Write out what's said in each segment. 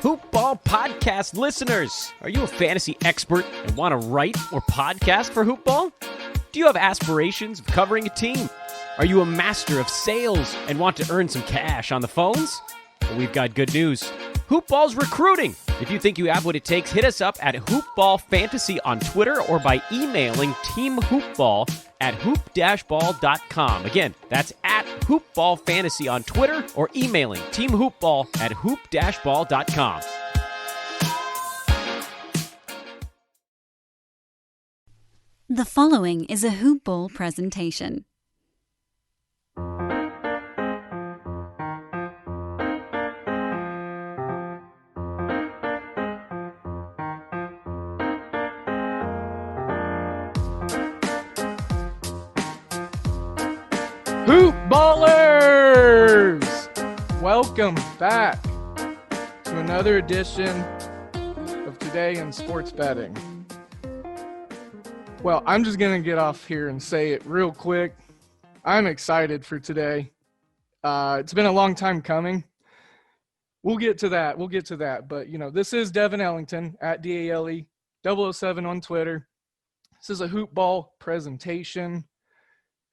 Hoop Ball podcast listeners. Are you a fantasy expert and want to write or podcast for Hoop Ball? Do you have aspirations of covering a team? Are you a master of sales and want to earn some cash on the phones? Well, we've got good news. Hoop Ball's recruiting. If you think you have what it takes, hit us up at Hoop Ball Fantasy on Twitter or by emailing teamhoopball@hoop-ball.com. Again, that's at Hoop Ball Fantasy on Twitter or emailing teamhoopball@hoop-ball.com. The following is a Hoop Ball presentation. Hoop Ballers! Welcome back to another edition of Today in Sports Betting. Well, I'm just going to get off here and say it real quick. I'm excited for today. It's been a long time coming. We'll get to that. But, this is Devin Ellington at DALE007 on Twitter. This is a Hoop Ball presentation.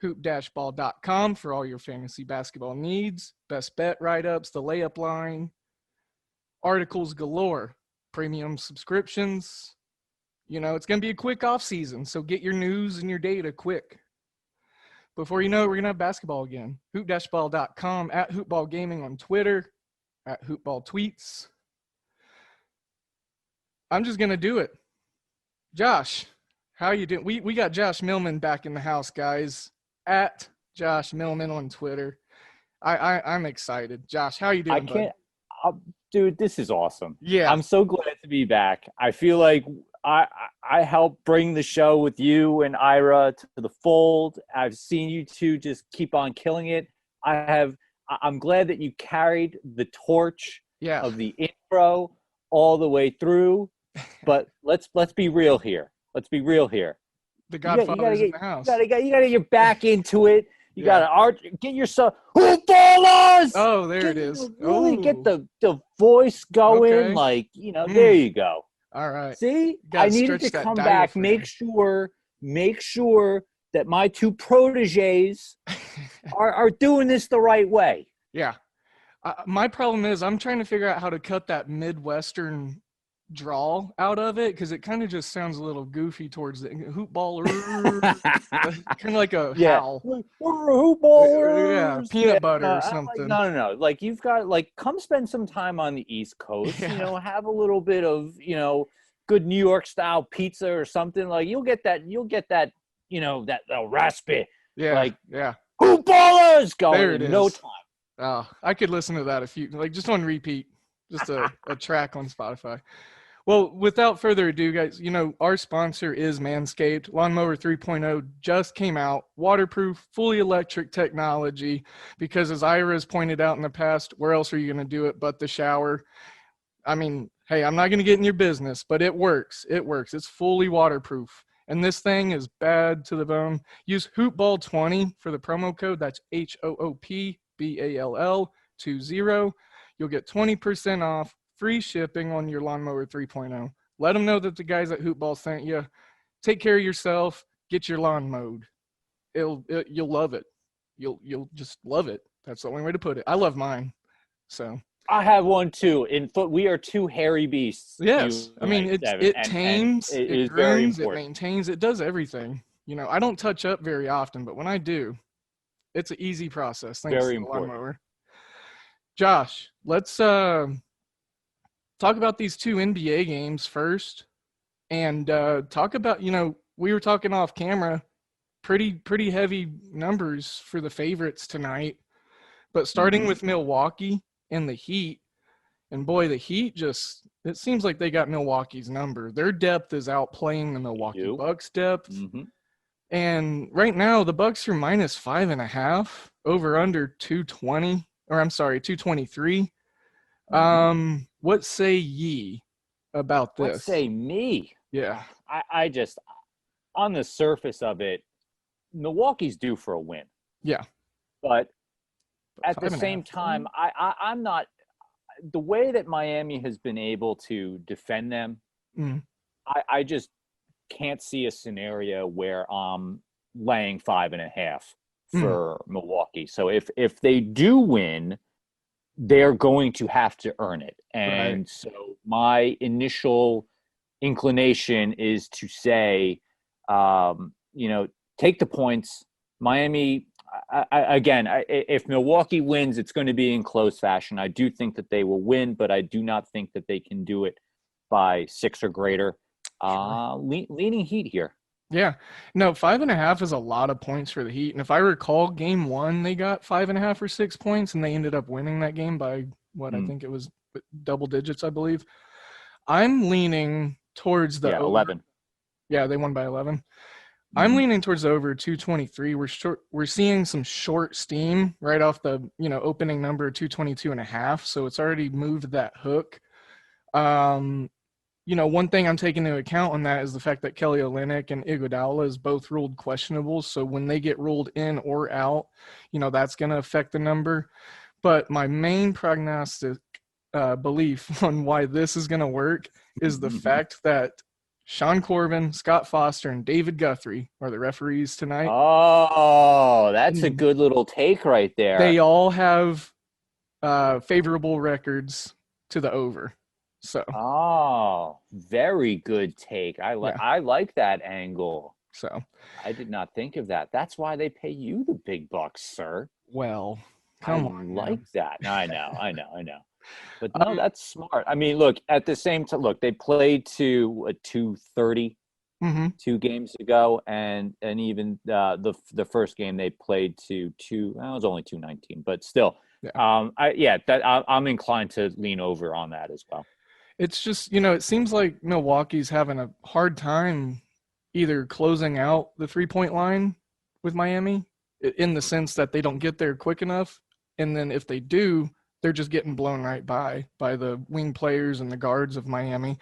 Hoop-ball.com for all your fantasy basketball needs, best bet write-ups, the layup line, articles galore, premium subscriptions. It's going to be a quick off season, so get your news and your data quick. Before you know it, we're going to have basketball again. Hoop-ball.com, at Hoopball Gaming on Twitter, at Hoopball Tweets. I'm just going to do it. Josh, how you doing? We got Josh Millman back in the house, guys. At Josh Millman on Twitter. I'm excited. Josh, how you doing? Dude, this is awesome. Yeah. I'm so glad to be back. I feel like I helped bring the show with you and Ira to the fold. I've seen you two just keep on killing it. I'm glad that you carried the torch of the intro all the way through. But let's be real here. The Godfather's in the house. You gotta get your back into it. You gotta get yourself Hoop Ballers! Oh, there it is. Really get the voice going. Okay. There you go. All right. See? I needed to come back, make sure that my two proteges are doing this the right way. Yeah. My problem is I'm trying to figure out how to cut that Midwestern drawl out of it because it kind of just sounds a little goofy towards the hoop baller, kind of like a howl. Hoop ballers. Yeah, peanut butter or something. No. Like you've got come spend some time on the East Coast. Yeah. Have a little bit of good New York style pizza or something. Like you'll get that that raspy. Yeah. Hoop ballers going there it in is. No time. Oh, I could listen to that just on repeat, just a track on Spotify. Well, without further ado, guys, our sponsor is Manscaped. Lawnmower 3.0 just came out. Waterproof, fully electric technology. Because as Ira has pointed out in the past, where else are you going to do it but the shower? I mean, hey, I'm not going to get in your business, but it works. It's fully waterproof. And this thing is bad to the bone. Use HoopBall20 for the promo code. That's HOOPBALL20. You'll get 20% off. Free shipping on your Lawnmower 3.0. Let them know that the guys at Hoop Ball sent you. Take care of yourself. Get your lawn mowed. You'll love it. You'll just love it. That's the only way to put it. I love mine. So I have one too. We are two hairy beasts. Yes, I mean it tames, it grooms, it maintains, it does everything. I don't touch up very often, but when I do, it's an easy process. Thanks very to the important. lawnmower. Josh, let's talk about these two NBA games first, and talk about we were talking off camera, pretty heavy numbers for the favorites tonight, but starting with Milwaukee and the Heat, and boy, the Heat it seems like they got Milwaukee's number. Their depth is outplaying the Milwaukee Bucks depth, and right now the Bucks are minus 5.5 over under 220, or I'm sorry, 223. What say ye about this? What say me? Yeah. I just, on the surface of it, Milwaukee's due for a win. Yeah. But at the same time, I'm not the way that Miami has been able to defend them, I just can't see a scenario where I'm laying 5.5 for Milwaukee. So if they do win, they're going to have to earn it. And so my initial inclination is to say, take the points. Miami, if Milwaukee wins, it's going to be in close fashion. I do think that they will win, but I do not think that they can do it by 6 or greater. Leaning Heat here. Yeah. No, 5.5 is a lot of points for the Heat. And if I recall, game 1, they got 5.5 or 6 points, and they ended up winning that game by I think it was double digits, I believe. I'm leaning towards the 11. Yeah, they won by 11. I'm leaning towards the over 223. We're seeing some short steam right off the opening number 222.5. So it's already moved that hook. One thing I'm taking into account on that is the fact that Kelly Olynyk and Iguodala is both ruled questionable. So when they get ruled in or out, that's going to affect the number. But my main prognostic belief on why this is going to work is the fact that Sean Corbin, Scott Foster, and David Guthrie are the referees tonight. Oh, that's a good little take right there. They all have favorable records to the over. So. Very good take. I like that angle. So I did not think of that. That's why they pay you the big bucks, sir. Well, come on. I like that. I know. But no, that's smart. I mean, look, at the same time, they played to a 230 2 games ago, and even the first game they played to it was only 219, but still, I'm inclined to lean over on that as well. It's just, it seems like Milwaukee's having a hard time either closing out the 3-point line with Miami in the sense that they don't get there quick enough. And then if they do, they're just getting blown right by the wing players and the guards of Miami.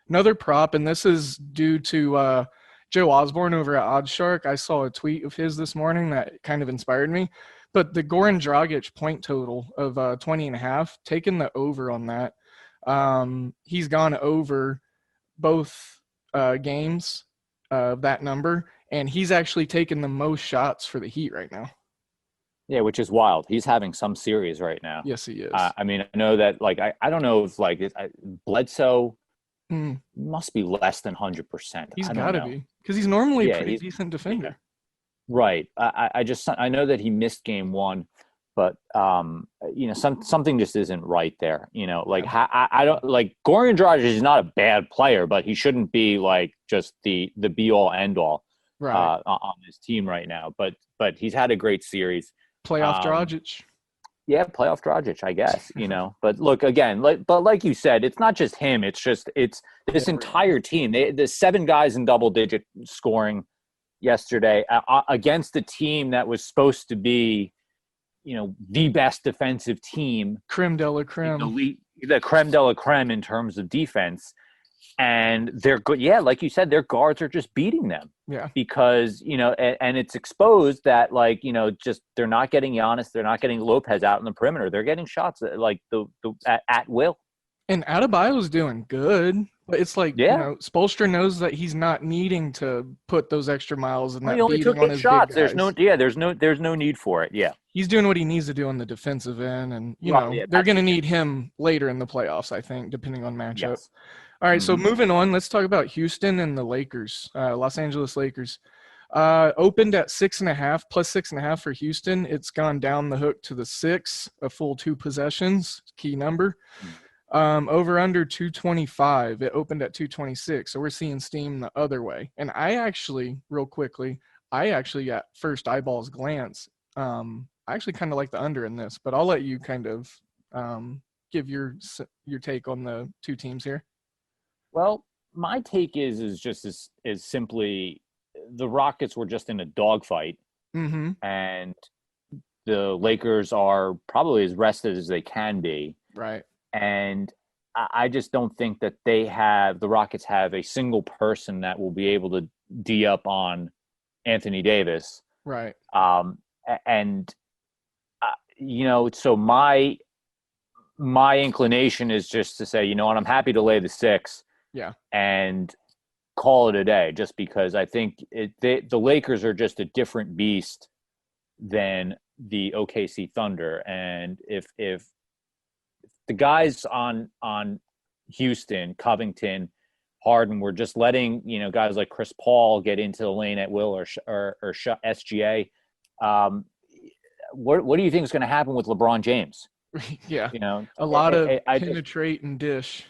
Another prop, and this is due to Joe Osborne over at OddsShark. I saw a tweet of his this morning that kind of inspired me. But the Goran Dragic point total of 20.5, taking the over on that. He's gone over both games of that number, and he's actually taken the most shots for the Heat right now. Yeah, which is wild. He's having some series right now. Yes, he is. I mean, I know that, I don't know if, Bledsoe must be less than 100%. He's got to be, because he's normally a pretty decent defender. Yeah. Right. I know that he missed game 1, but something just isn't right there. I don't Goran Dragic is not a bad player, but he shouldn't be just the be all end all on this team right now. But he's had a great series. Playoff Dragic. Yeah, playoff Dragic, I guess, But look, again, like you said, it's not just him. It's this entire team. The 7 guys in double-digit scoring yesterday against a team that was supposed to be, the best defensive team. Creme de la creme. The creme de la creme in terms of defense. And they're good. Yeah, like you said, their guards are just beating them. Yeah. Because, and it's exposed that, just they're not getting Giannis, they're not getting Lopez out in the perimeter. They're getting shots at will. And Adebayo's doing good. But it's Spoelstra knows that he's not needing to put those extra miles in that. He only took 8 shots. There's no need for it. Yeah. He's doing what he needs to do on the defensive end, and they're going to need him later in the playoffs, I think, depending on matchup. Yes. All right, so moving on, let's talk about Houston and the Lakers, Los Angeles Lakers. Opened at 6.5, plus 6.5 for Houston. It's gone down the hook to the 6, a full 2 possessions, key number. Over under 225. It opened at 226, so we're seeing steam the other way. And I actually, real quickly, at first eyeballs glance, I actually kind of like the under in this, but I'll let you kind of give your take on the 2 teams here. Well, my take is simply the Rockets were just in a dogfight, and the Lakers are probably as rested as they can be. Right. And I just don't think that the Rockets have a single person that will be able to D up on Anthony Davis. Right. So my my inclination is just to say, you know what, I'm happy to lay the 6. Yeah. And call it a day, just because I think the Lakers are just a different beast than the OKC Thunder. And if the guys on Houston, Covington, Harden were just letting, you know, guys like Chris Paul get into the lane at will or SGA, what do you think is going to happen with LeBron James? Yeah. You know, a lot of I penetrate and dish.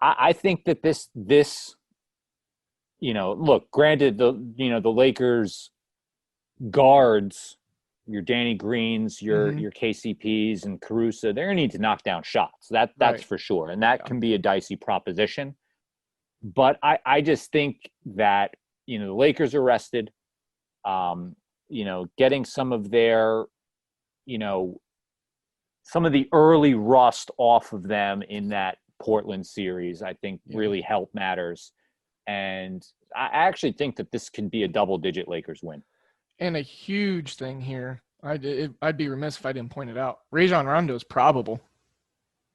I think that this, you know, look, granted, the Lakers guards, your Danny Greens, your KCPs and Caruso, they're going to need to knock down shots. That's Right. for sure. And that can be a dicey proposition. But I just think that, you know, the Lakers are rested. You know, getting some of their, you know, some of the early rust off of them in that Portland series, I think really help matters. And I actually think that this can be a double-digit Lakers win. And a huge thing here, I'd be remiss if I didn't point it out. Rajon Rondo is probable.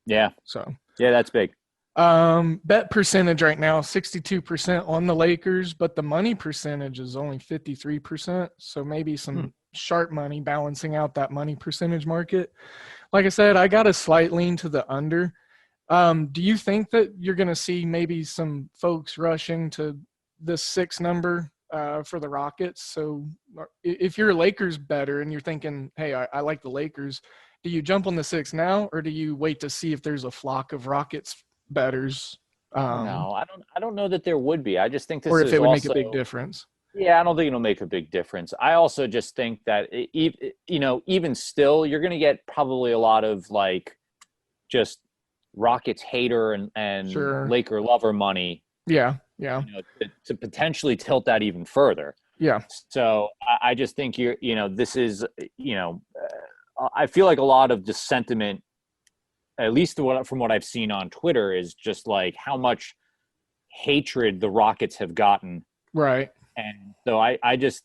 Yeah. So yeah, that's big. Bet percentage right now 62% on the Lakers, but the money percentage is only 53%. So maybe some sharp money balancing out that money percentage market. Like I said, I got a slight lean to the under. Do you think that you're going to see maybe some folks rushing to this 6 number for the Rockets? So if you're a Lakers better and you're thinking, hey, I like the Lakers, do you jump on the 6 now, or do you wait to see if there's a flock of Rockets betters? No, I don't know that there would be. I just think this or if is it would also, make a big difference. Yeah, I don't think it'll make a big difference. I also just think that, you know, even still, you're going to get probably a lot of like just Rockets hater and Sure. Laker lover money. Yeah. You know, to potentially tilt that even further. Yeah. So I just think this is, I feel like a lot of the sentiment, at least from what I've seen on Twitter, is just like how much hatred the Rockets have gotten. Right. And so I just,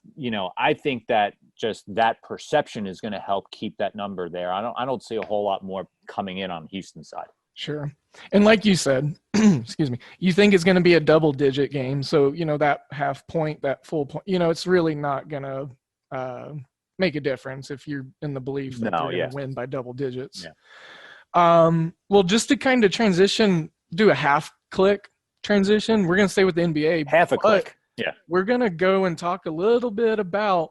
I think that just that perception is going to help keep that number there. I don't see a whole lot more coming in on Houston's side. Sure. And like you said, excuse me, you think it's going to be a double-digit game. So, that half point, that full point, it's really not going to make a difference if you're in the belief that they're going to win by double digits. Yeah. Well, just to kind of do a half-click transition, we're going to stay with the NBA. Half a click. Yeah. We're going to go and talk a little bit about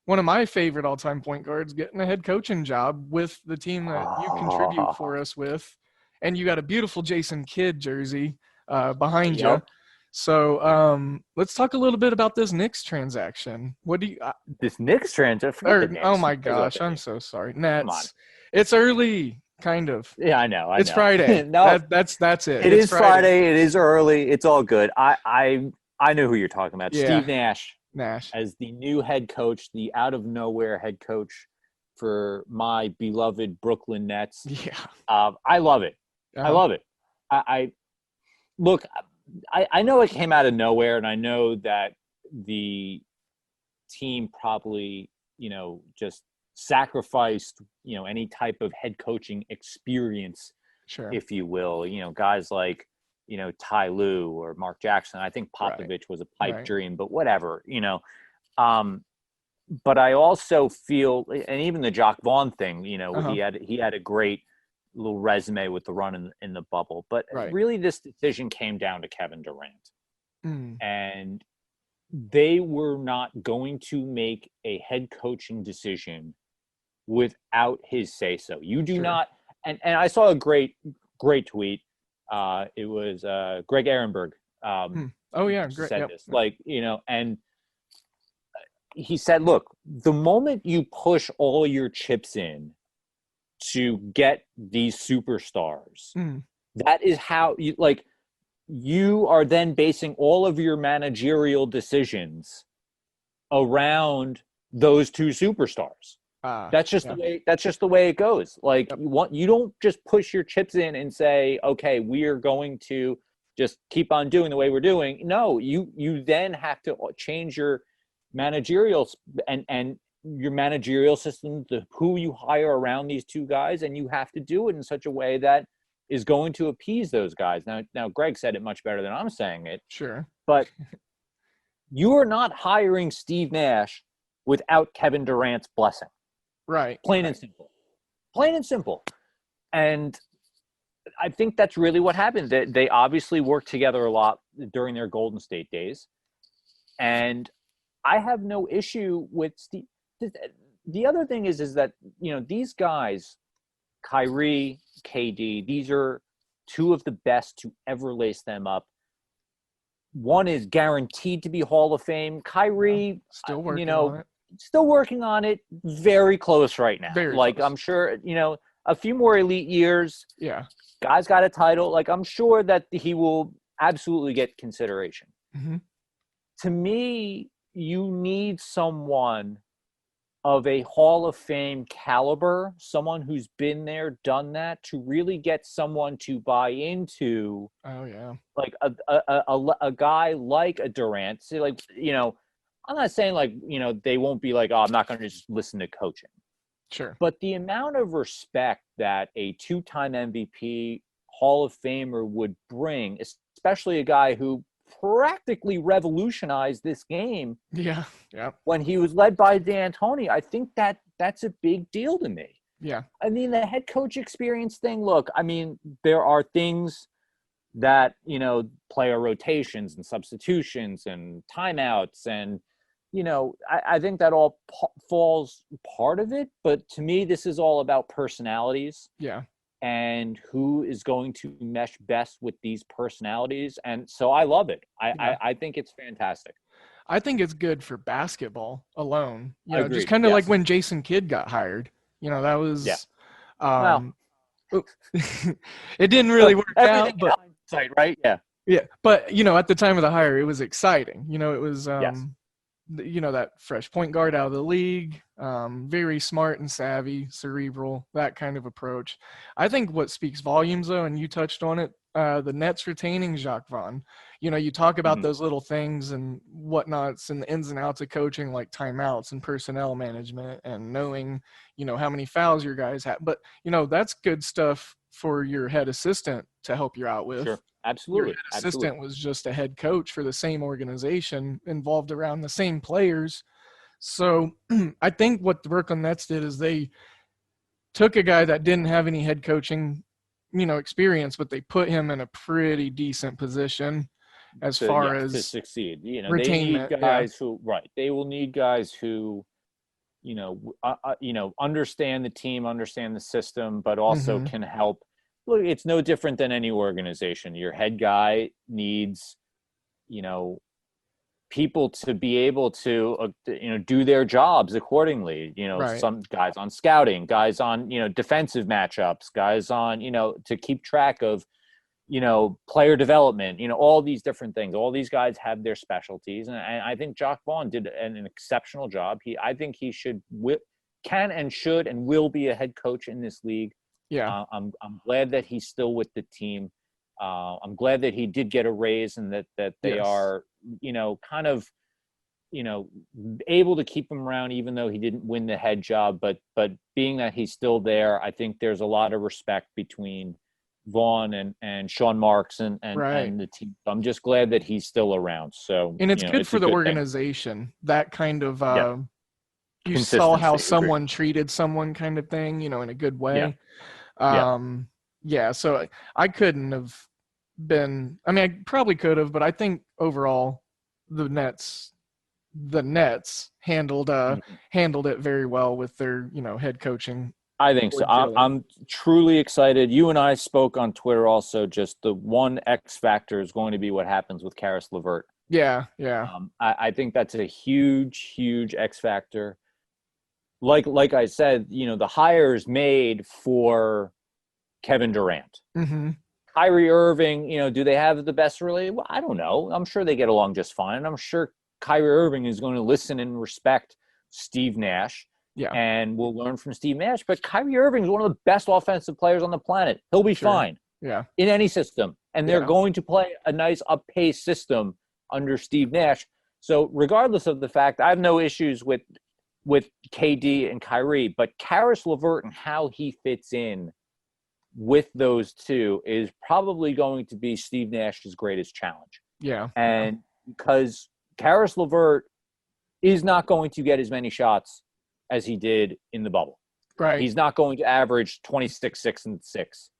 one of my favorite all-time point guards getting a head coaching job with the team that you contribute for us with. And you got a beautiful Jason Kidd jersey behind you. So let's talk a little bit about this Knicks transaction. What do you this Knicks transaction? Oh my gosh, I'm so sorry. Nets. It's early, kind of. Yeah, I know. It's Friday. No, that's it. It is Friday. It is early. It's all good. I know who you're talking about. Yeah. Steve Nash as the new head coach, the out of nowhere head coach for my beloved Brooklyn Nets. Yeah. I love it. I love it. I know it came out of nowhere, and I know that the team probably, just sacrificed, any type of head coaching experience, sure, if you will. Guys like, Ty Lue or Mark Jackson. I think Popovich was a pipe dream, but whatever, But I also feel, and even the Jacques Vaughn thing, he had a great little resume with the run in the bubble, but really this decision came down to Kevin Durant, and they were not going to make a head coaching decision without his say so. You do not, and I saw a great tweet. It was Greg Ehrenberg. Great. Said this, and he said, "Look, the moment you push all your chips in to get these superstars, that is how you are then basing all of your managerial decisions around those two superstars. That's just the way it goes. You don't just push your chips in and say, okay, we are going to just keep on doing the way we're doing. No, you then have to change your managerial and your managerial system, who you hire around these two guys, and you have to do it in such a way that is going to appease those guys. Now Greg said it much better than I'm saying it. Sure. But you are not hiring Steve Nash without Kevin Durant's blessing. Right. Plain and simple. Plain and simple. And I think that's really what happened. They obviously worked together a lot during their Golden State days. And I have no issue with Steve. The other thing is that, these guys, Kyrie, KD, these are two of the best to ever lace them up. One is guaranteed to be Hall of Fame. Kyrie, still working on it. Still working on it. Very close right now. Very close. I'm sure, a few more elite years. Yeah. Guy's got a title. I'm sure that he will absolutely get consideration. Mm-hmm. To me, you need someone of a Hall of Fame caliber, someone who's been there, done that, to really get someone to buy into. Oh yeah. Like a guy like a Durant. See, I'm not saying they won't be like, oh, I'm not going to just listen to coaching. Sure. But the amount of respect that a two-time MVP Hall of Famer would bring, especially a guy who practically revolutionized this game. Yeah. When he was led by D'Antoni, I think that's a big deal to me. Yeah. I mean, the head coach experience thing, look, there are things that, player rotations and substitutions and timeouts and, I think that all falls part of it. But to me, this is all about personalities. Yeah. And who is going to mesh best with these personalities. And so I love it. I think it's fantastic. I think it's good for basketball alone. Agreed. Just kind of Yes. like when Jason Kidd got hired. That was it didn't really work out. But hindsight, right? Yeah. Yeah. But at the time of the hire, it was exciting. It was Yes. That fresh point guard out of the league, very smart and savvy, cerebral, that kind of approach. I think what speaks volumes, though, and you touched on it, the Nets retaining Jacques Vaughn. You talk about those little things and whatnots and the ins and outs of coaching, like timeouts and personnel management and knowing, how many fouls your guys have. But, that's good stuff for your head assistant to help you out with. Sure. Absolutely. Your head assistant was just a head coach for the same organization, involved around the same players. So I think what the Brooklyn Nets did is they took a guy that didn't have any head coaching, experience, but they put him in a pretty decent position as far as to succeed. Retainment, they need guys who, right. They will need guys who, understand the team, understand the system, but also can help. Look, it's no different than any organization. Your head guy needs, people to be able to, do their jobs accordingly. Right. Some guys on scouting, guys on, defensive matchups, guys on, to keep track of, player development, all these different things. All these guys have their specialties. And I think Jacques Vaughn did an exceptional job. I think he can and should and will be a head coach in this league. Yeah. I'm glad that he's still with the team. I'm glad that he did get a raise and that they are, kind of, able to keep him around, even though he didn't win the head job. But being that he's still there, I think there's a lot of respect between Vaughn and Sean Marks and the team. I'm just glad that he's still around. So, and it's good for the organization, thing. That kind of, you saw how someone treated someone kind of thing, in a good way. So I couldn't have been, I probably could have, but I think overall the Nets handled it very well with their, head coaching. I think so. I'm truly excited. You and I spoke on Twitter also, just the one X factor is going to be what happens with Karis LeVert. Yeah. I think that's a huge, huge X factor. Like I said, the hire is made for Kevin Durant. Mm-hmm. Kyrie Irving, do they have the best relationship? Well, I don't know. I'm sure they get along just fine. I'm sure Kyrie Irving is going to listen and respect Steve Nash. Yeah. And we'll learn from Steve Nash. But Kyrie Irving is one of the best offensive players on the planet. He'll be fine. Yeah. In any system. And they're going to play a nice up-paced system under Steve Nash. So regardless of the fact, I have no issues with with KD and Kyrie, but Karis LeVert and how he fits in with those two is probably going to be Steve Nash's greatest challenge. Yeah. And because Karis LeVert is not going to get as many shots as he did in the bubble. Right. He's not going to average 26, 6, and 6.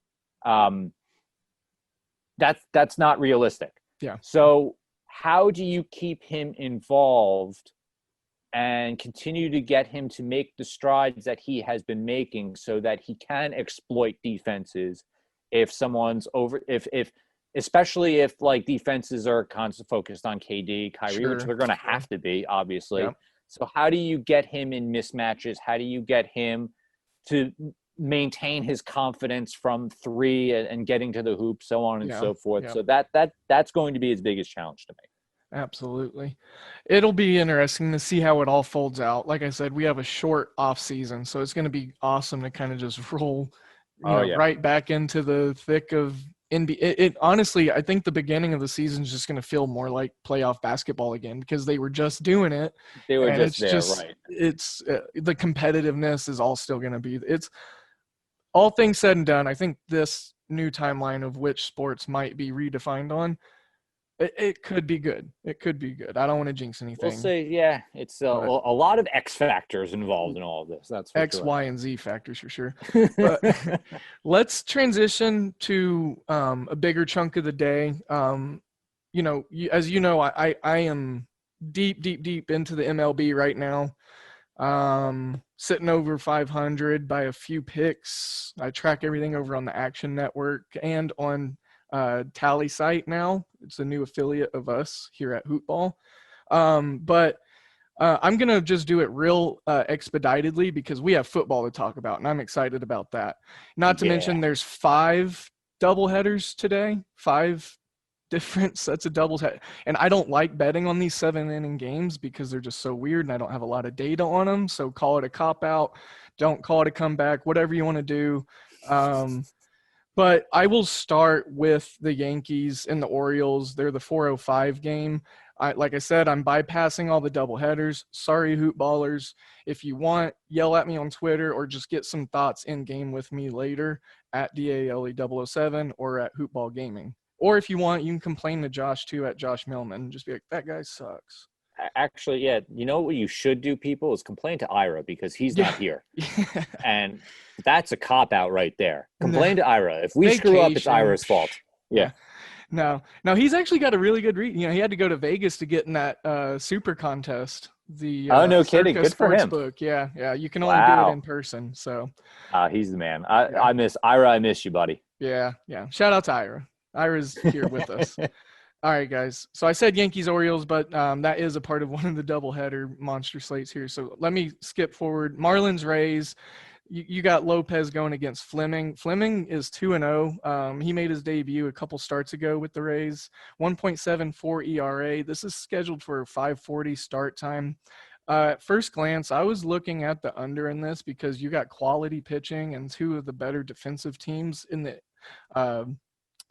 That's not realistic. Yeah. So how do you keep him involved and continue to get him to make the strides that he has been making so that he can exploit defenses if someone's especially if like defenses are constantly focused on KD, Kyrie, Sure. which they're going to have to be, obviously. Yep. So how do you get him in mismatches? How do you get him to maintain his confidence from three and getting to the hoop, so on and so forth? Yeah. So that's going to be his biggest challenge to me. Absolutely. It'll be interesting to see how it all folds out. Like I said, we have a short off season, so it's going to be awesome to kind of just roll right back into the thick of NBA. It honestly, I think the beginning of the season is just going to feel more like playoff basketball again because they were just doing it. They were just there, right? It's the competitiveness is all still going to be. It's all things said and done. I think this new timeline of which sports might be redefined on. It could be good. It could be good. I don't want to jinx anything. We'll say, yeah, it's a lot of X factors involved in all of this. That's for X, sure. Y, and Z factors for sure. But let's transition to a bigger chunk of the day. As you know, I am deep into the MLB right now. Sitting over 500 by a few picks. I track everything over on the Action Network and on Tally site now. It's a new affiliate of us here at Hoopball. But I'm going to just do it real expeditedly because we have football to talk about, and I'm excited about that. Not to mention there's 5 doubleheaders today, 5 different sets of doubles. And I don't like betting on these 7-inning games because they're just so weird, and I don't have a lot of data on them. So call it a cop-out. Don't call it a comeback, whatever you want to do. But I will start with the Yankees and the Orioles. They're the 4:05 game. Like I said, I'm bypassing all the doubleheaders. Sorry, Hoopballers. If you want, yell at me on Twitter or just get some thoughts in game with me later at DALE007 or at Hoopball Gaming. Or if you want, you can complain to Josh too at Josh Millman. Just be like, that guy sucks. Actually, yeah. You know what you should do, people, is complain to Ira because he's not here. And that's a cop-out right there. Complain to Ira. If we screw up, it's Ira's fault. Yeah. No, he's actually got a really good read. He had to go to Vegas to get in that super contest. The no kidding. Good for him. Book. Yeah. You can only do it in person. So he's the man. I miss Ira. I miss you, buddy. Yeah. Shout out to Ira. Ira's here with us. All right, guys. So I said Yankees, Orioles, but that is a part of one of the doubleheader monster slates here. So let me skip forward. Marlins, Rays. You got Lopez going against Fleming. Fleming is 2-0. He made his debut a couple starts ago with the Rays. 1.74 ERA. This is scheduled for a 5:40 start time. At first glance, I was looking at the under in this because you got quality pitching and 2 of the better defensive teams in the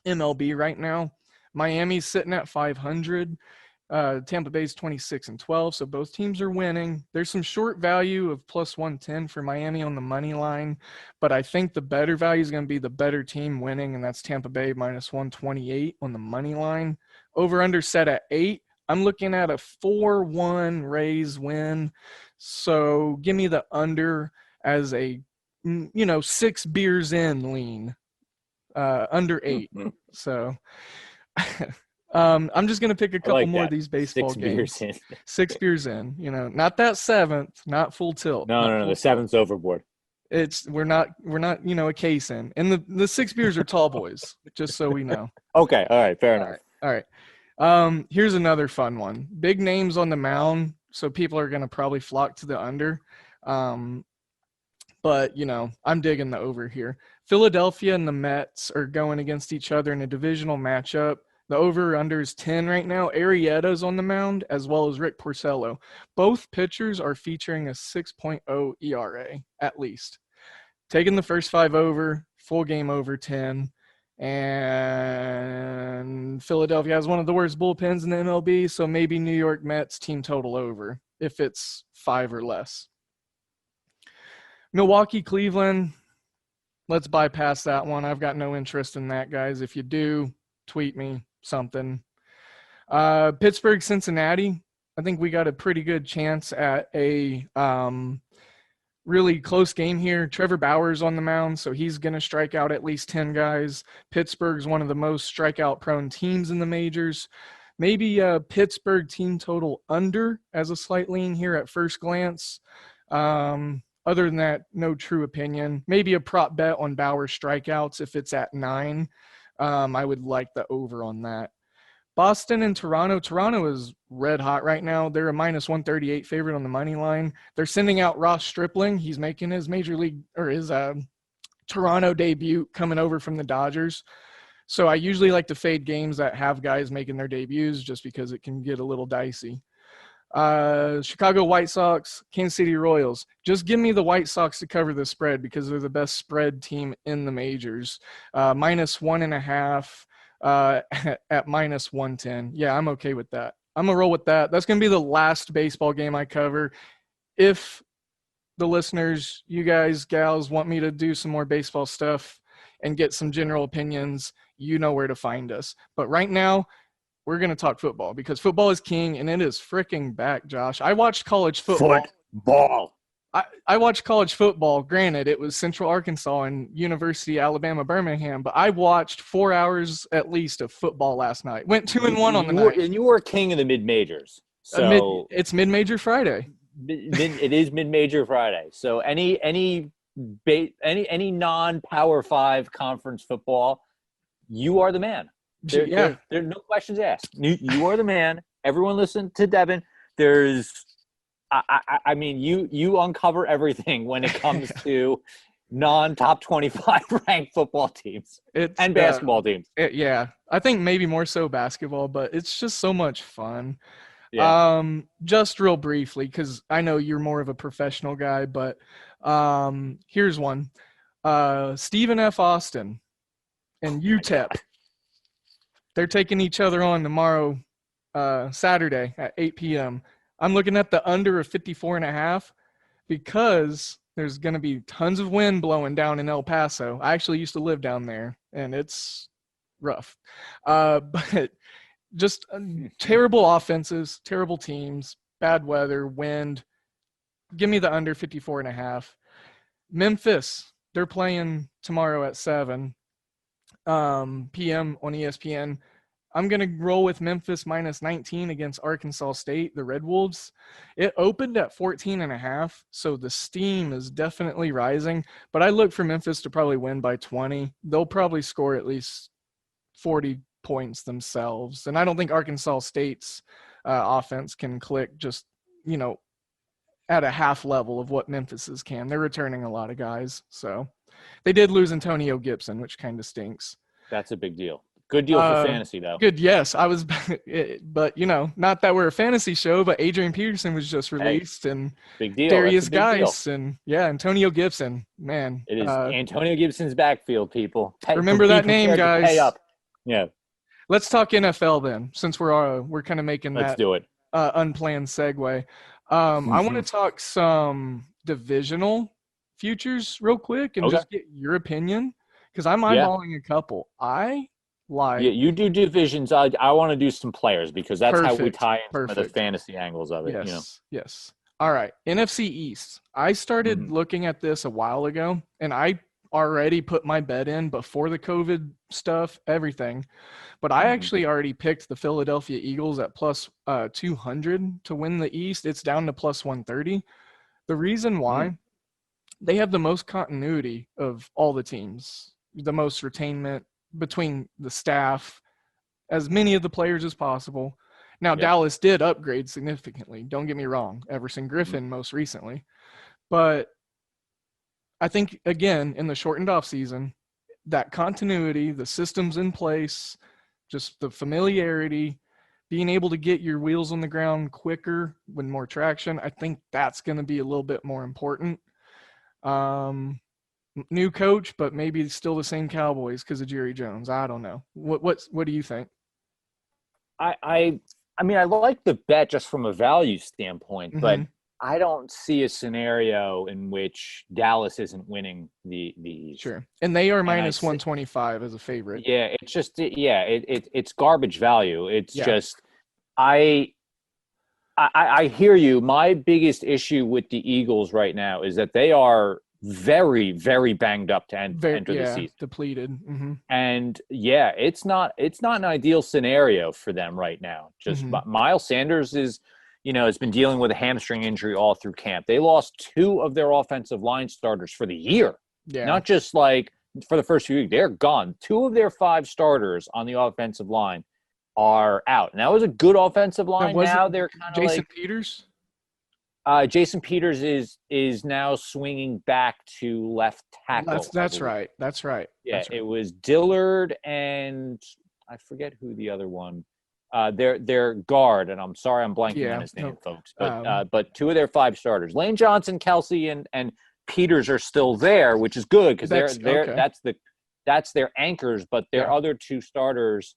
MLB right now. Miami's sitting at 500. Tampa Bay's 26-12, so both teams are winning. There's some short value of plus 110 for Miami on the money line, but I think the better value is going to be the better team winning, and that's Tampa Bay minus 128 on the money line. Over under set at 8. I'm looking at a 4-1 Rays win, so give me the under as a 6 beers in lean. Under 8. So I'm just going to pick a couple more of these baseball games. 6 beers in, not that 7th, not full tilt. No, the 7th's overboard. We're not, a case in. And the 6 beers are tall boys, just so we know. Okay. All right. Fair enough. All right. Here's another fun one. Big names on the mound, so people are going to probably flock to the under. But, I'm digging the over here. Philadelphia and the Mets are going against each other in a divisional matchup. The over-under is 10 right now. Arrieta's on the mound, as well as Rick Porcello. Both pitchers are featuring a 6.0 ERA, at least. Taking the first 5 over, full game over 10. And Philadelphia has one of the worst bullpens in the MLB, so maybe New York Mets team total over if it's 5 or less. Milwaukee, Cleveland. Let's bypass that one. I've got no interest in that, guys. If you do, tweet me something. Pittsburgh, Cincinnati. I think we got a pretty good chance at a really close game here. Trevor Bauer's on the mound, so he's going to strike out at least 10 guys. Pittsburgh's one of the most strikeout-prone teams in the majors. Maybe Pittsburgh team total under as a slight lean here at first glance. Other than that, no true opinion. Maybe a prop bet on Bauer strikeouts if it's at 9. I would like the over on that. Boston and Toronto. Toronto is red hot right now. They're a minus 138 favorite on the money line. They're sending out Ross Stripling. He's making his major league or his Toronto debut coming over from the Dodgers. So I usually like to fade games that have guys making their debuts just because it can get a little dicey. Chicago White Sox, Kansas City Royals. Just give me the White Sox to cover the spread because they're the best spread team in the majors. Minus 1.5 at minus 110. Yeah, I'm okay with that. I'm going to roll with that. That's going to be the last baseball game I cover. If the listeners, you guys, gals, want me to do some more baseball stuff and get some general opinions, you know where to find us. But right now, we're going to talk football because football is king and it is freaking back, Josh. I watched college football. Football. I watched college football. Granted, it was Central Arkansas and University Alabama Birmingham, but I watched 4 hours at least of football last night. Went 2-1 on the night. And you were king of the mid-majors. So it's Mid-Major Friday. It is Mid-Major Friday. So any non-Power 5 conference football, you are the man. There are no questions asked. You are the man. Everyone listen to Devin. I mean, you uncover everything when it comes to non-top 25 ranked football teams and basketball teams. I think maybe more so basketball, but it's just so much fun. Yeah. Just real briefly, because I know you're more of a professional guy, but here's one. Stephen F. Austin and UTEP. They're taking each other on tomorrow, Saturday at 8 p.m. I'm looking at the under of 54.5 because there's going to be tons of wind blowing down in El Paso. I actually used to live down there, and it's rough. But just terrible offenses, terrible teams, bad weather, wind. Give me the under 54.5. Memphis, they're playing tomorrow at 7 p.m. on ESPN. I'm going to roll with Memphis minus 19 against Arkansas State, the Red Wolves. It opened at 14.5, so the steam is definitely rising. But I look for Memphis to probably win by 20. They'll probably score at least 40 points themselves. And I don't think Arkansas State's offense can click just, at a half level of what Memphis's can. They're returning a lot of guys. So they did lose Antonio Gibson, which kind of stinks. That's a big deal. Good deal for fantasy, though. Good, yes. But, not that we're a fantasy show, but Adrian Peterson was just released and big deal. Darius Geis and, Antonio Gibson. Man. It is Antonio Gibson's backfield, people. Remember that name, guys. Pay up. Yeah. Let's talk NFL then, since we're kind of making Let's do it. Unplanned segue. I want to talk some divisional futures real quick and just get your opinion because I'm eyeballing a couple. You do divisions. I want to do some players because that's how we tie in some of the fantasy angles of it. Yes. All right. NFC East. I started looking at this a while ago, and I already put my bet in before the COVID stuff, everything. But I actually already picked the Philadelphia Eagles at plus 200 to win the East. It's down to plus 130. The reason why, they have the most continuity of all the teams, the most retainment between the staff, as many of the players as possible. Now, Dallas did upgrade significantly. Don't get me wrong. Everson Griffin most recently. But I think, again, in the shortened offseason, that continuity, the systems in place, just the familiarity, being able to get your wheels on the ground quicker with more traction, I think that's going to be a little bit more important. New coach, but maybe still the same Cowboys because of Jerry Jones. I don't know. What do you think? I mean, I like the bet just from a value standpoint, but I don't see a scenario in which Dallas isn't winning the East. Sure. And they are And minus 125 as a favorite. Yeah, it's just it's garbage value. It's Yeah. just I hear you. My biggest issue with the Eagles right now is that they are very, very banged up to enter the season. Depleted. Mm-hmm. And yeah, it's not an ideal scenario for them right now. Just Miles Sanders is, has been dealing with a hamstring injury all through camp. They lost 2 of their offensive line starters for the year. Yeah. Not just like for the first few weeks. They're gone. 2 of their 5 starters on the offensive line are out. And that was a good offensive line. Now they're kind of Jason Peters? Jason Peters is now swinging back to left tackle. That's right. That's right. Yeah, that's right. It was Dillard and I forget who the other one. Their guard, and I'm sorry I'm blanking on his name, folks. But 2 of their 5 starters, Lane Johnson, Kelsey, and Peters are still there, which is good because that's their anchors. But their other 2 starters,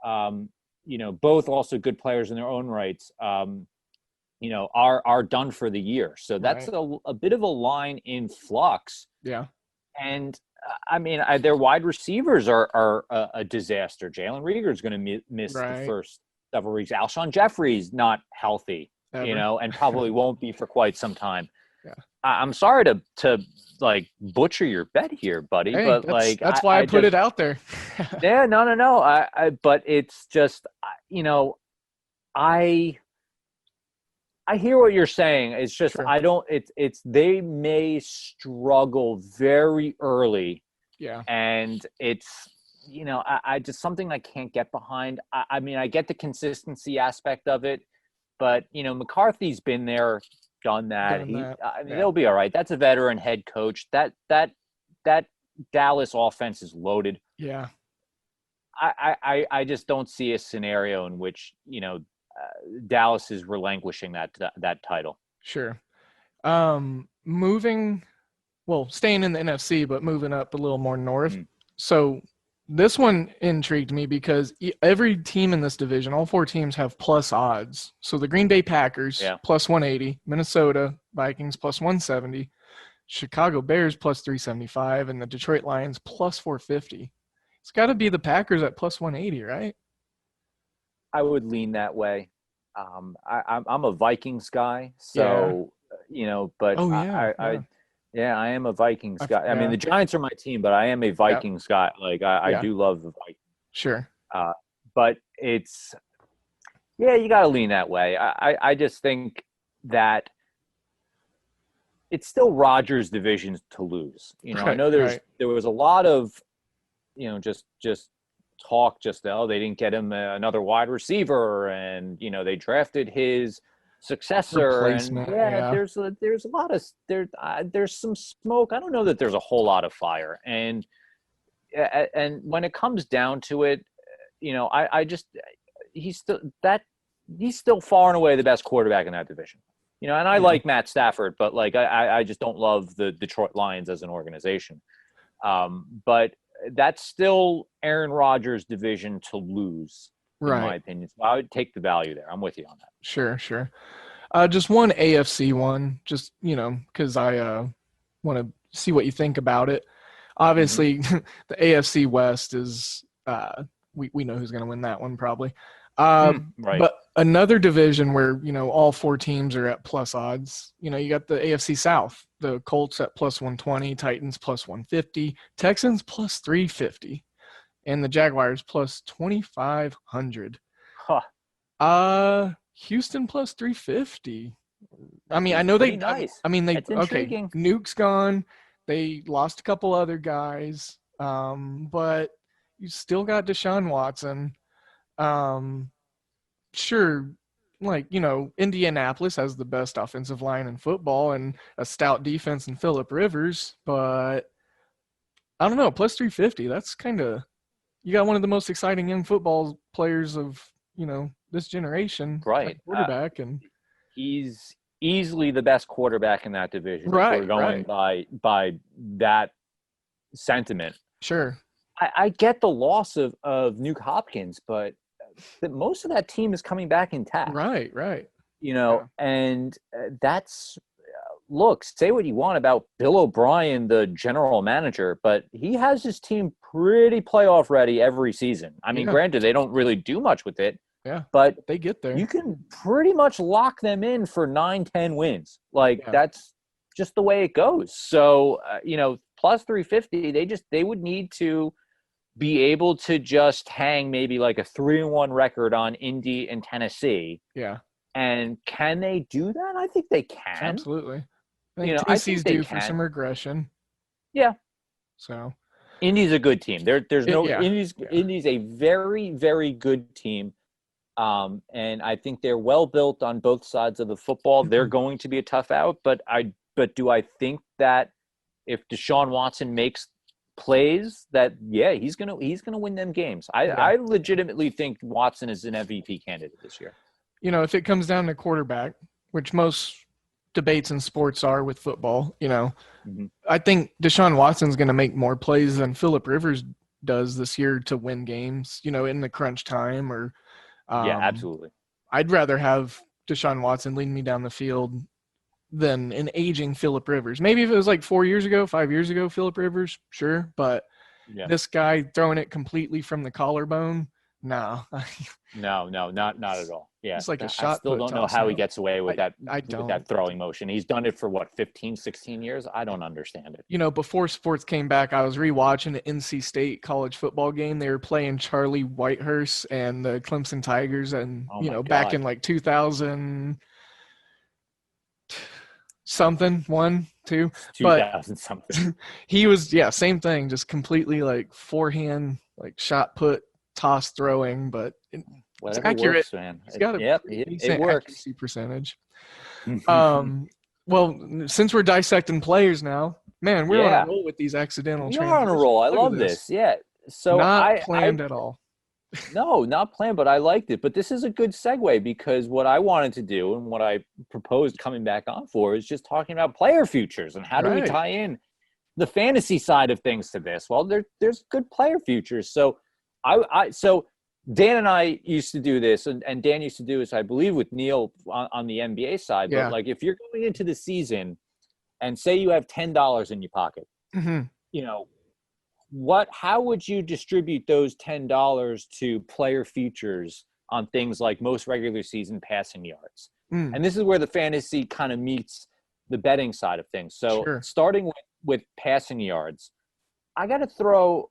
both also good players in their own rights. Are done for the year. So that's a bit of a line in flux. Yeah. And their wide receivers are a disaster. Jalen Reagor is going to miss the first several weeks. Alshon Jeffrey's not healthy, and probably won't be for quite some time. Yeah. I'm sorry to like butcher your bet here, buddy, but that's why I put it out there. Yeah, no. But it's just, I hear what you're saying. It's just they may struggle very early. Yeah. And it's I just something I can't get behind. I get the consistency aspect of it, but McCarthy's been there, done that. They'll be all right. That's a veteran head coach. That Dallas offense is loaded. Yeah. I just don't see a scenario in which Dallas is relinquishing that title. Sure. Staying in the NFC, but moving up a little more north. So this one intrigued me because every team in this division, all 4 teams have plus odds. So the Green Bay Packers, plus 180, Minnesota Vikings, plus 170, Chicago Bears, plus 375, and the Detroit Lions, plus 450. It's got to be the Packers at plus 180, right? I would lean that way. I'm a Vikings guy, so but I am a Vikings guy. I mean, the Giants are my team, but I am a Vikings guy. Like I do love the Vikings. Sure. But it's you got to lean that way. I just think that it's still Rodgers' division to lose. I know there was a lot of just talk they didn't get him another wide receiver, and they drafted his successor, and there's a lot of there's some smoke. I don't know that there's a whole lot of fire, and when it comes down to it, he's still far and away the best quarterback in that division. And I like Matt Stafford, but I just don't love the Detroit Lions as an organization. But that's still Aaron Rodgers' division to lose, in my opinion. So I would take the value there. I'm with you on that. Sure. Just one AFC one, just, because I want to see what you think about it. Obviously, the AFC West is we know who's going to win that one probably. But another division where, all 4 teams are at plus odds. You got the AFC South, the Colts at plus 120, Titans plus 150, Texans plus 350, and the Jaguars plus 2,500. Houston plus 350. I mean, I know they. Nice. Nuke's gone. They lost a couple other guys, but you still got Deshaun Watson. Sure, Indianapolis has the best offensive line in football and a stout defense in Phillip Rivers, but I don't know, plus 350, that's kind of – you got one of the most exciting young football players of, this generation. Right. Quarterback. And he's easily the best quarterback in that division. Right, we're going by that sentiment. Sure. I get the loss of Nuke Hopkins, but most of that team is coming back intact. Right. and that's look, say what you want about Bill O'Brien, the general manager, but he has his team pretty playoff ready every season. I mean, granted, they don't really do much with it, but they get there. You can pretty much lock them in for 9-10 wins. That's just the way it goes. So, plus 350, they would need to be able to just hang maybe like a 3-1 record on Indy and Tennessee. Yeah. And can they do that? I think they can. Absolutely. I think Tennessee's due for some regression. Yeah. So Indy's a good team. Indy's a very, very good team. And I think they're well built on both sides of the football. They're going to be a tough out, but do I think that if Deshaun Watson makes plays that he's gonna win them games. I legitimately think Watson is an MVP candidate this year. If it comes down to quarterback, which most debates in sports are with football, I think Deshaun Watson's going to make more plays than Phillip Rivers does this year to win games, in the crunch time or absolutely. I'd rather have Deshaun Watson leading me down the field than an aging Phillip Rivers. Maybe if it was like 4 years ago, 5 years ago, Phillip Rivers, sure. But this guy throwing it completely from the collarbone, no. No, not at all. Yeah. It's like a shot. I still don't know how he gets away with that with that throwing motion. He's done it for 15, 16 years. I don't understand it. Before sports came back, I was rewatching the NC State college football game. They were playing Charlie Whitehurst and the Clemson Tigers, and back in like 2000 something, 1, 2, 2000 something. He was same thing, just completely like forehand, like shot put, toss throwing, but it's accurate. Works, man. He's got it works. Accuracy percentage. Well, since we're dissecting players now, man, we're on a roll with these accidental transitions. You're on a roll. I love this. Yeah. So not planned at all. No, not planned, but I liked it. But this is a good segue because what I wanted to do and what I proposed coming back on for is just talking about player futures and how do we tie in the fantasy side of things to this. Well, there's good player futures. So so Dan and I used to do this, and Dan used to do this, I believe, with Neil on the NBA side. But like, if you're going into the season and say you have $10 in your pocket, how would you distribute those $10 to player futures on things like most regular season passing yards? And this is where the fantasy kind of meets the betting side of things. So starting with passing yards, I got to throw,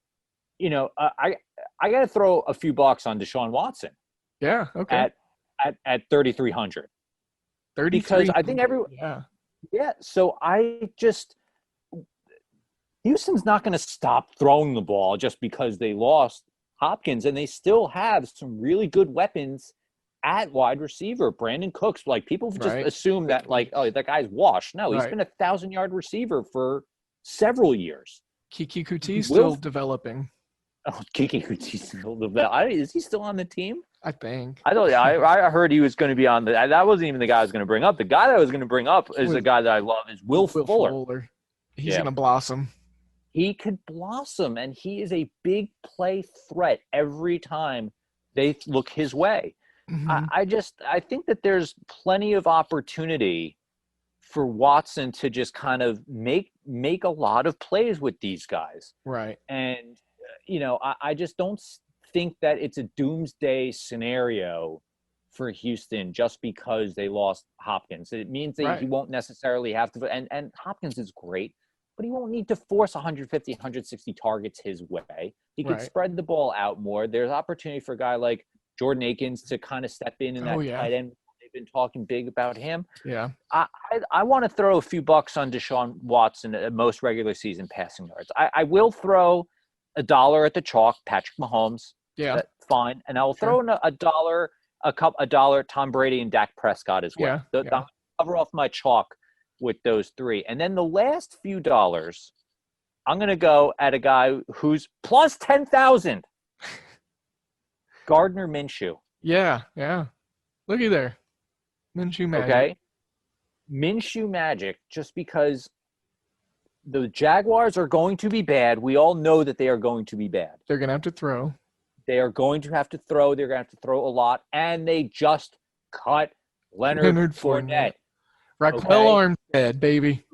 I got to throw a few bucks on Deshaun Watson. Yeah. Okay. At 3,300. Because I think everyone. Yeah. So Houston's not going to stop throwing the ball just because they lost Hopkins, and they still have some really good weapons at wide receiver. Brandon Cooks, like, people just assume that, like, oh, that guy's washed. No, he's been a 1,000-yard receiver for several years. Kiki Coutee still developing. Oh, Kiki Coutee still developing. Is he still on the team? I think. I heard he was going to be on that wasn't even the guy I was going to bring up. The guy that I was going to bring up is a guy that I love, is Will Fuller. He's going to blossom. He could blossom, and he is a big play threat every time they look his way. I think that there's plenty of opportunity for Watson to just kind of make a lot of plays with these guys. Right. And, I just don't think that it's a doomsday scenario for Houston just because they lost Hopkins. It means that he won't necessarily have to, and Hopkins is great, but he won't need to force 150, 160 targets his way. He can spread the ball out more. There's opportunity for a guy like Jordan Akins to kind of step in that tight end. They've been talking big about him. Yeah. I want to throw a few bucks on Deshaun Watson at most regular season passing yards. I will throw $1 at the chalk, Patrick Mahomes. Yeah. That's fine. And I'll throw in a dollar Tom Brady and Dak Prescott as well. I'll cover off my chalk with those three. And then the last few dollars, I'm going to go at a guy who's plus 10,000. Gardner Minshew. Yeah. Looky there. Minshew magic. Okay. Minshew magic, just because the Jaguars are going to be bad. We all know that they are going to be bad. They're going to have to throw. They are going to have to throw. They're going to have to throw a lot. And they just cut Leonard Fournette. Raquel Armstead, baby.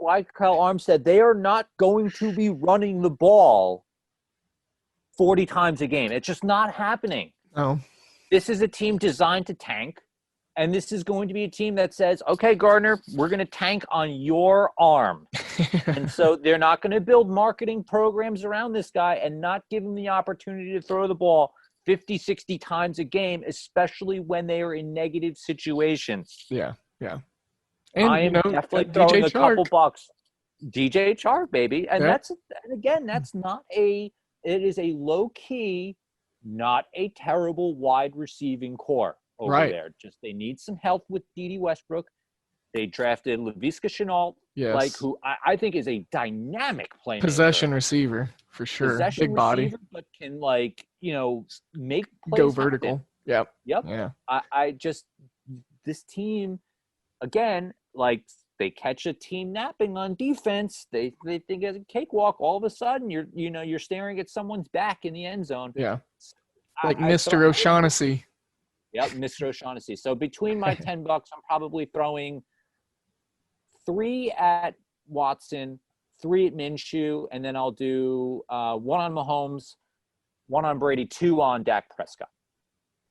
Raquel Armstead. They are not going to be running the ball 40 times a game. It's just not happening. Oh. This is a team designed to tank, and this is going to be a team that says, okay, Gardner, we're going to tank on your arm. And so they're not going to build marketing programs around this guy and not give him the opportunity to throw the ball 50, 60 times a game, especially when they are in negative situations. Yeah. And, I am definitely throwing a couple bucks. DJ Chark, baby. And that's not it is a low-key, not a terrible wide receiving core over there. Just they need some help with Dede Westbrook. They drafted Laviska Shenault, who I think is a dynamic playmaker. Possession receiver, for sure. Big body. But can, make plays go vertical. Yep. Yeah. I just – this team, again, they catch a team napping on defense. They think it's a cakewalk. All of a sudden, you're staring at someone's back in the end zone. Yeah. Mr. O'Shaughnessy. Yep, Mr. O'Shaughnessy. So between my $10, I'm probably throwing 3 at Watson, 3 at Minshew, and then I'll do 1 on Mahomes, 1 on Brady, 2 on Dak Prescott.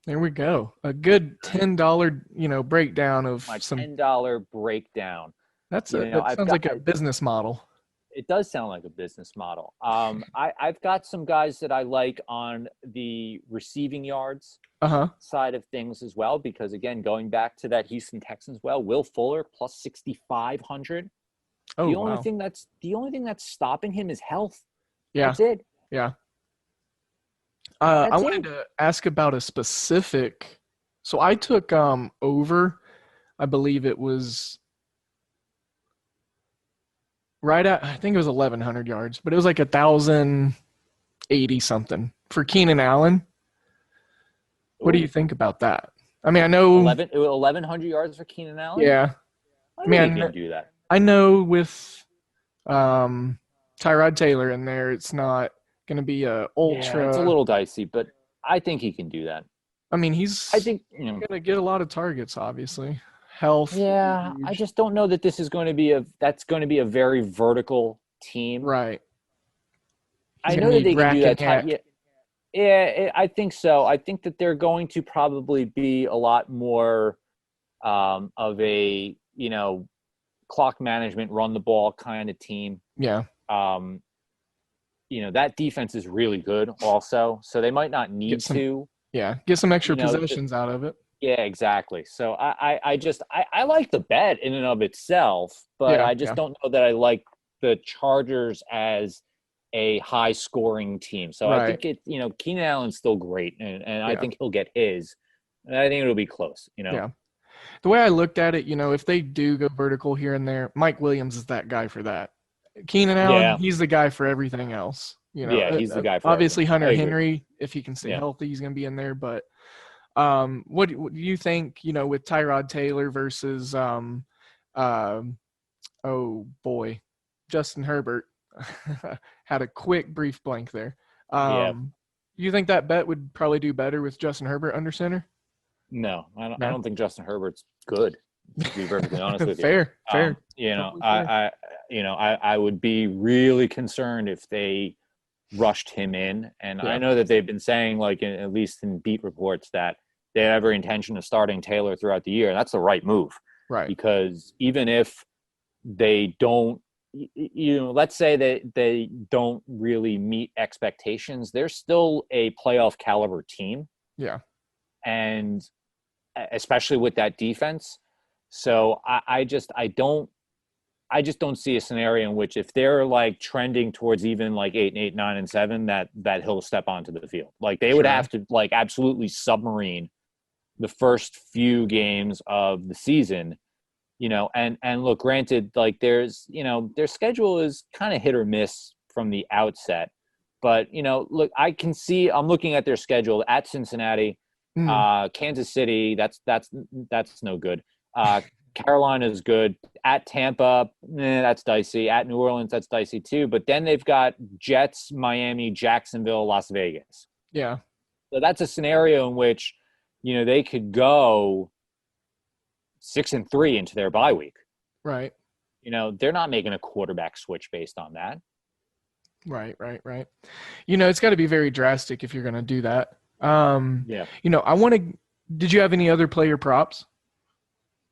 There we go. A good $10, breakdown of my some $10 breakdown. That sounds like a business model. It does sound like a business model. I've got some guys that I like on the receiving yards side of things as well, because again, going back to that Houston Texans, Will Fuller plus 6,500. The only thing that's stopping him is health. Yeah, that's it. Yeah. I wanted to ask about a specific. So I took over. I believe it was right at, I think it was 1,100 yards, but it was like 1,080 something for Keenan Allen. What do you think about that? I mean, I know 1,100 yards for Keenan Allen. Yeah, I mean, he can do that. I know with Tyrod Taylor in there, it's not going to be a ultra. Yeah, it's a little dicey, but I think he can do that. I mean, I think going to get a lot of targets, obviously. Health. Yeah, huge. I just don't know that this is going to be a very vertical team. Right. I know that they can do that. Yeah, I think so. I think that they're going to probably be a lot more of a, clock management, run the ball kind of team. Yeah. That defense is really good also, so they might not need to. Yeah, get some extra possessions out of it. Yeah, exactly. So I like the bet in and of itself, but I just don't know that I like the Chargers as a high-scoring team. So I think Keenan Allen's still great, and I think he'll get his. And I think it'll be close. Yeah. The way I looked at it, if they do go vertical here and there, Mike Williams is that guy for that. Keenan Allen, he's the guy for everything else. Yeah, he's the guy for obviously everything. Hunter Henry, if he can stay healthy, he's going to be in there. But what do you think, with Tyrod Taylor versus, Justin Herbert? Had a quick brief blank there. You think that bet would probably do better with Justin Herbert under center? No, I don't think Justin Herbert's good, to be perfectly honest with you. Fair. I would be really concerned if they rushed him in. And I know that they've been saying, at least in beat reports, that they have every intention of starting Taylor throughout the year. And that's the right move. Right. Because even if they don't, let's say that they don't really meet expectations, they're still a playoff caliber team. Yeah. And especially with that defense. So I just don't see a scenario in which if they're trending towards even 8-8, 9-7, that he'll step onto the field. They would have to absolutely submarine the first few games of the season, and look, granted, there's, their schedule is kind of hit or miss from the outset, but look, I'm looking at their schedule at Cincinnati, Kansas City, that's no good. Carolina's good. At Tampa, that's dicey. At New Orleans, that's dicey too. But then they've got Jets, Miami, Jacksonville, Las Vegas. Yeah. So that's a scenario in which, they could go 6-3 into their bye week. Right. They're not making a quarterback switch based on that. Right. It's got to be very drastic if you're going to do that. Yeah. Did you have any other player props?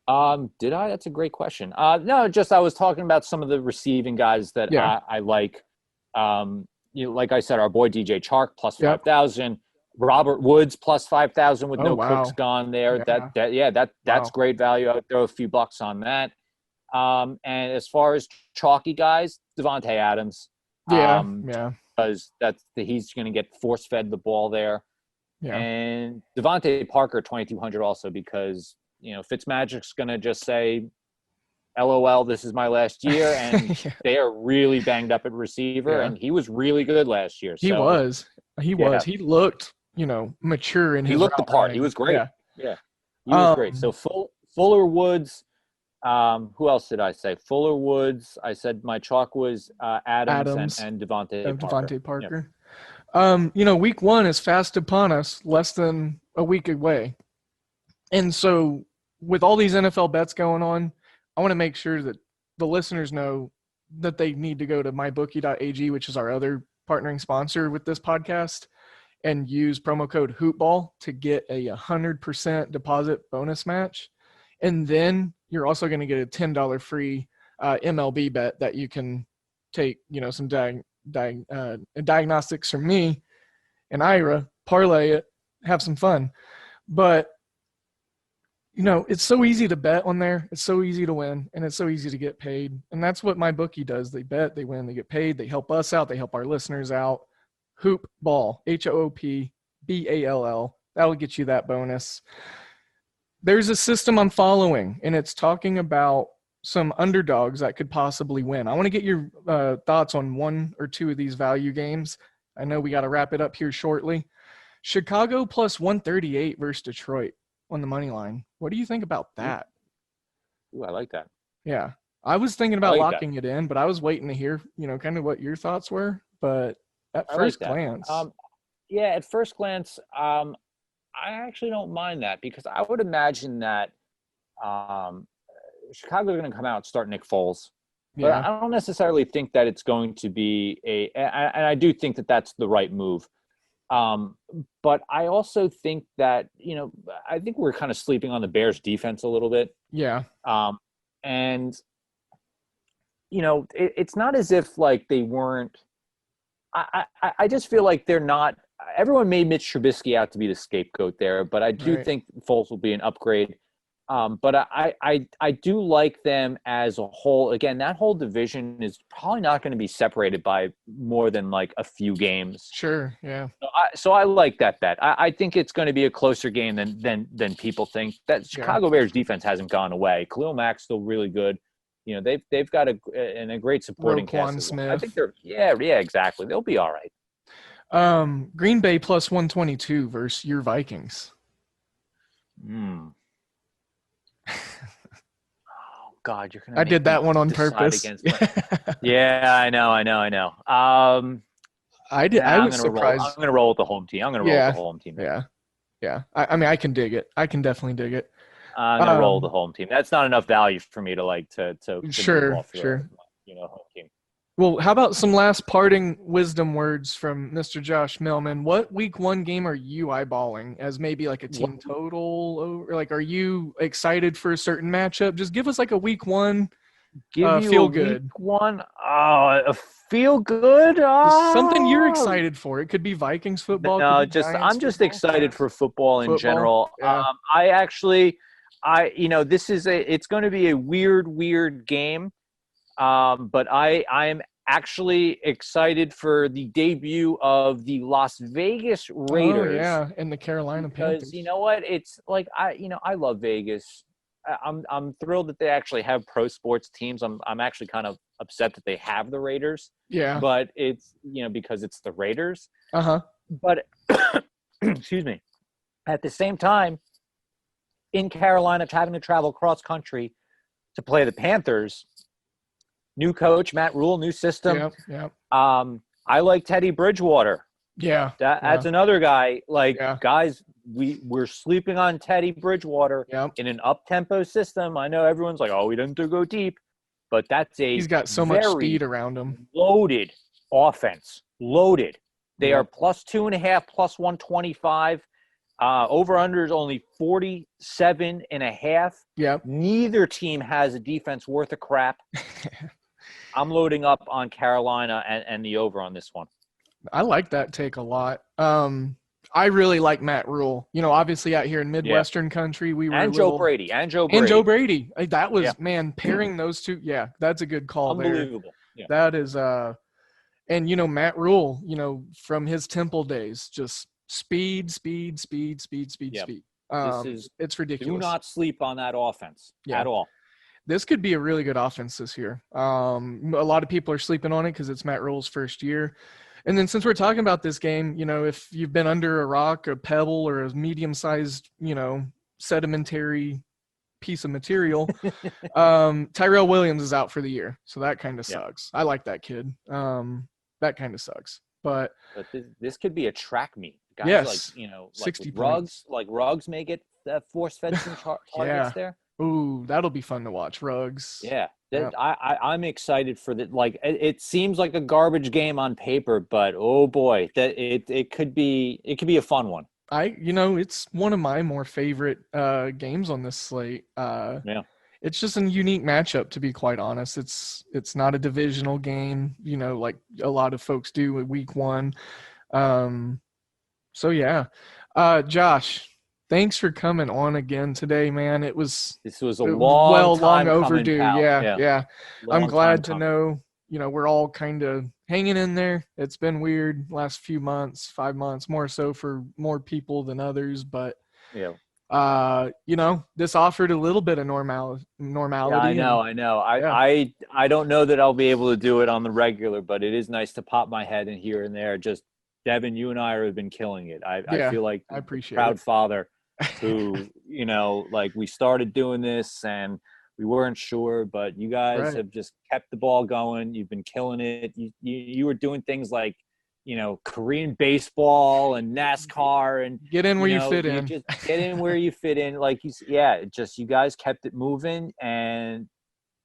Did I? That's a great question. No, just I was talking about some of the receiving guys that I like. Like I said, our boy DJ Chark plus 5,000. Robert Woods plus 5,000 with Cooks gone there. Yeah. That's great value. I would throw a few bucks on that. And as far as chalky guys, Devontae Adams. Because he's going to get force fed the ball there. Yeah. And Devontae Parker 2,200 also because Fitzmagic's going to just say, LOL, this is my last year, and they are really banged up at receiver, and he was really good last year. He was. He looked, mature in his. He looked the part. He was great. Yeah. He was great. So Fuller Woods. Who else did I say? Fuller Woods. I said my chalk was Adams. And Devontae Parker. Week 1 is fast upon us, less than a week away, and so with all these NFL bets going on, I want to make sure that the listeners know that they need to go to mybookie.ag, which is our other partnering sponsor with this podcast, and use promo code HoopBall to get a 100% deposit bonus match. And then you're also going to get a $10 free MLB bet that you can take, some diagnostics from me and Ira, parlay it, have some fun. But it's so easy to bet on there. It's so easy to win, and it's so easy to get paid. And that's what my bookie does. They bet, they win, they get paid. They help us out. They help our listeners out. Hoop Ball, HOOPBALL. That'll get you that bonus. There's a system I'm following, and it's talking about some underdogs that could possibly win. I want to get your thoughts on one or two of these value games. I know we got to wrap it up here shortly. Chicago plus 138 versus Detroit on the money line. What do you think about that? Ooh, I like that. Yeah. I was thinking about locking it in, but I was waiting to hear, kind of what your thoughts were. But at first glance. At first glance, I actually don't mind that because I would imagine that Chicago are going to come out and start Nick Foles. But I don't necessarily think that it's going to be and I do think that that's the right move. But I also think that, I think we're kind of sleeping on the Bears defense a little bit. Yeah. And, it's not as if like they weren't, I just feel like they're not, everyone made Mitch Trubisky out to be the scapegoat there, but I do think Foles will be an upgrade. But I do like them as a whole. Again, that whole division is probably not going to be separated by more than like a few games. Sure, yeah. So I like that bet. I think it's going to be a closer game than people think. That Chicago Bears defense hasn't gone away. Khalil Mack's still really good. They've got a great supporting cast. Smith. I think they're exactly. They'll be all right. Green Bay plus 122 versus your Vikings. Oh God, you're gonna. I did that one on purpose. Yeah, I know. I did. I was surprised. I'm gonna roll with the home team. Yeah. I mean, I can dig it. I can definitely dig it. I'm gonna roll with the home team. That's not enough value for me to Sure. Home team. Well, how about some last parting wisdom words from Mr. Josh Millman? What week 1 game are you eyeballing as maybe like a team total? Or like, are you excited for a certain matchup? Just give us like a week 1 feel good. Week 1? Oh, a feel good? Something you're excited for. It could be Vikings football. No, I'm just excited for football in general. Yeah. It's going to be a weird game. But I am actually excited for the debut of the Las Vegas Raiders. Oh, yeah, and the Carolina Panthers. Because you know what? It's like I love Vegas. I'm thrilled that they actually have pro sports teams. I'm actually kind of upset that they have the Raiders. Yeah. But it's because it's the Raiders. Uh-huh. But excuse me. At the same time, in Carolina, having to travel cross country to play the Panthers. New coach, Matt Rule, new system. Yep. I like Teddy Bridgewater. Yeah. That's another guy. Like, Yeah. guys, we're sleeping on Teddy Bridgewater Yep. in an up-tempo system. I know everyone's like, oh, we didn't go deep. But that's He's got so much speed around him. Loaded offense. Loaded. They Yep. are plus 2.5, plus 125. Over-under is only 47.5. Yep. Neither team has a defense worth a crap. I'm loading up on Carolina and the over on this one. I like that take a lot. I really like Matt Rule. You know, obviously out here in Midwestern country, we were Joe Brady. Joe Brady. That was, man, pairing those two. Yeah, that's a good call there. Unbelievable. Yeah. That is, and, you know, Matt Rule, you know, from his Temple days, just speed. It's ridiculous. Do not sleep on that offense at all. This could be a really good offense this year. A lot of people are sleeping on it because it's Matt Rule's first year. And then since we're talking about this game, you know, if you've been under a rock, a pebble, or a medium-sized, you know, sedimentary piece of material, Tyrell Williams is out for the year. So that kind of sucks. I like that kid. That kind of sucks. But this could be a track meet. Guys, yes, like, you know, like 60 Ruggs may get force-fed some targets there. Ooh, that'll be fun to watch. Ruggs. Yeah. I'm excited for that. Like, it seems like a garbage game on paper, but oh boy, that it could be a fun one. It's one of my more favorite games on this slate. It's just a unique matchup, to be quite honest. It's not a divisional game, you know, like a lot of folks do at week one. So yeah. Josh, thanks for coming on again today, man. This was a long overdue. Yeah. I'm glad to know, you know, we're all kind of hanging in there. It's been weird last few months, 5 months, more so for more people than others, but you know, this offered a little bit of normality. Yeah, I know. I don't know that I'll be able to do it on the regular, but it is nice to pop my head in here and there. Just Devin, you and I have been killing it. I feel like I appreciate proud it. Father who, you know, like, we started doing this and we weren't sure, but you guys have just kept the ball going. You've been killing it. You were doing things like, you know, Korean baseball and NASCAR and get in where you fit in. Just get in where you fit in. Like you guys kept it moving. And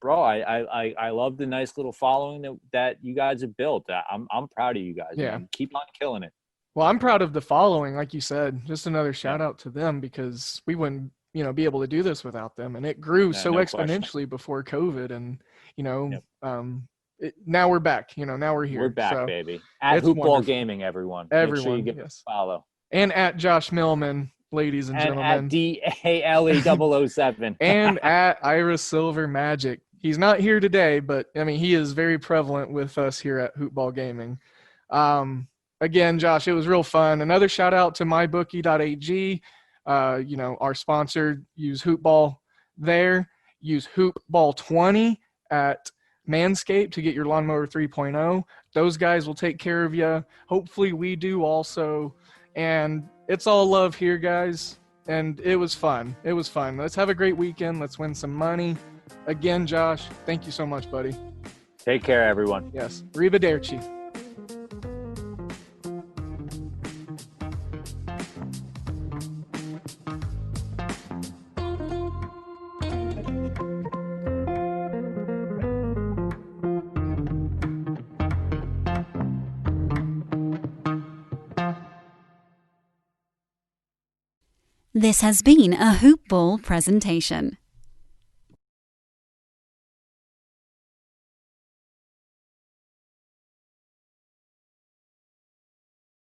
bro, I love the nice little following that you guys have built. I'm proud of you guys. Yeah. Man. Keep on killing it. Well, I'm proud of the following, like you said. Just another shout out to them, because we wouldn't, you know, be able to do this without them. And it grew so exponentially before COVID. And, you know, now we're back. You know, now we're here. We're back, baby. At Hoopball Gaming, everyone. Make sure you give us a follow. And at Josh Millman, ladies and gentlemen. At DALE007. And at Ira Silver Magic. He's not here today, but, I mean, he is very prevalent with us here at Hoopball Gaming. Again, Josh, it was real fun. Another shout out to mybookie.ag. You know, our sponsor. Use Hoopball there. Use Hoopball20 at Manscaped to get your Lawnmower 3.0. Those guys will take care of you. Hopefully we do also. And it's all love here, guys. And it was fun. Let's have a great weekend. Let's win some money. Again, Josh, thank you so much, buddy. Take care, everyone. Yes. Arrivederci. This has been a Hoop Ball presentation.